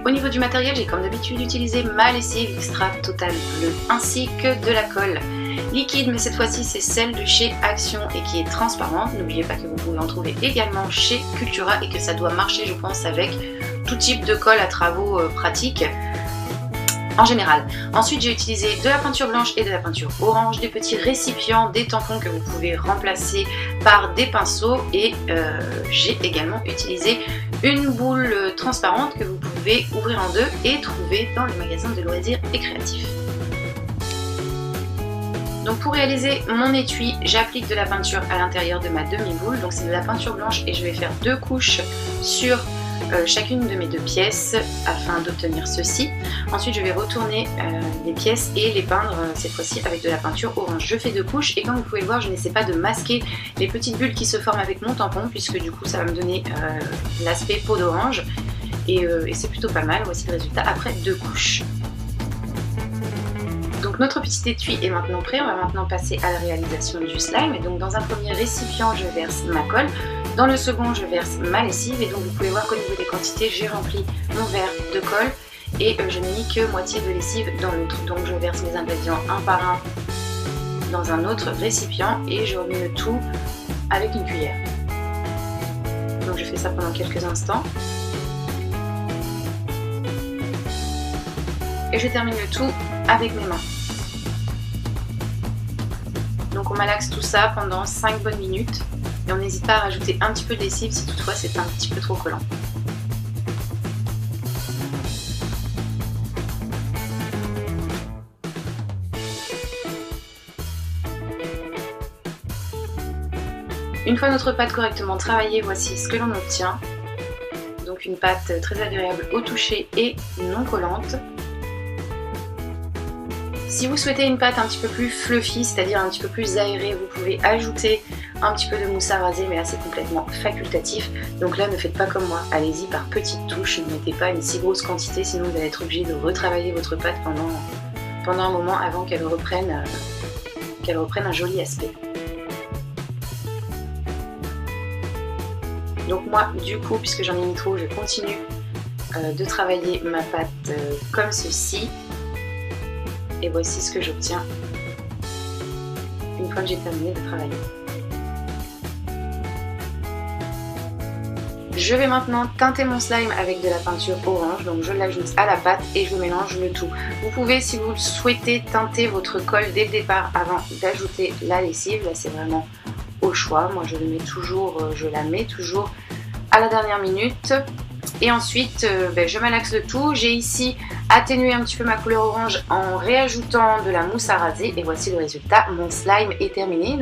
Au niveau du matériel, j'ai comme d'habitude utilisé ma lessive Extra Total Bleu ainsi que de la colle liquide, mais cette fois-ci c'est celle de chez Action et qui est transparente. N'oubliez pas que vous pouvez en trouver également chez Cultura et que ça doit marcher, je pense, avec tout type de colle à travaux pratiques en général. Ensuite, j'ai utilisé de la peinture blanche et de la peinture orange, des petits récipients, des tampons que vous pouvez remplacer par des pinceaux et j'ai également utilisé une boule transparente que vous pouvez ouvrir en deux et trouver dans les magasins de loisirs et créatifs. Donc pour réaliser mon étui, j'applique de la peinture à l'intérieur de ma demi-boule. Donc c'est de la peinture blanche et je vais faire 2 couches sur chacune de mes 2 pièces afin d'obtenir ceci. Ensuite je vais retourner les pièces et les peindre cette fois-ci avec de la peinture orange. Je fais 2 couches et comme vous pouvez le voir, je n'essaie pas de masquer les petites bulles qui se forment avec mon tampon puisque du coup ça va me donner l'aspect peau d'orange et c'est plutôt pas mal. Voici le résultat après 2 couches. Donc notre petit étui est maintenant prêt, on va maintenant passer à la réalisation du slime. Et donc dans un premier récipient, je verse ma colle. Dans le second, je verse ma lessive et donc vous pouvez voir qu'au niveau des quantités, j'ai rempli mon verre de colle et je n'ai mis que moitié de lessive dans l'autre. Donc je verse mes ingrédients un par un dans un autre récipient et je remets le tout avec une cuillère. Donc je fais ça pendant quelques instants. Et je termine le tout avec mes mains. Donc on malaxe tout ça pendant 5 bonnes minutes et on n'hésite pas à rajouter un petit peu de lessive si toutefois c'est un petit peu trop collant. Une fois notre pâte correctement travaillée, voici ce que l'on obtient. Donc une pâte très agréable au toucher et non collante. Si vous souhaitez une pâte un petit peu plus fluffy, c'est-à-dire un petit peu plus aérée, vous pouvez ajouter un petit peu de mousse à raser, mais là c'est complètement facultatif. Donc là ne faites pas comme moi, allez-y par petites touches, ne mettez pas une si grosse quantité, sinon vous allez être obligé de retravailler votre pâte pendant un moment avant qu'elle reprenne un joli aspect. Donc moi du coup, puisque j'en ai mis trop, je continue de travailler ma pâte comme ceci. Et voici ce que j'obtiens une fois que j'ai terminé de travailler. Je vais maintenant teinter mon slime avec de la peinture orange, donc je l'ajoute à la pâte et je mélange le tout. Vous pouvez, si vous le souhaitez, teinter votre colle dès le départ avant d'ajouter la lessive. Là c'est vraiment au choix, moi je la mets toujours à la dernière minute. Et ensuite, je malaxe le tout. J'ai ici atténué un petit peu ma couleur orange en réajoutant de la mousse à raser. Et voici le résultat. Mon slime est terminé.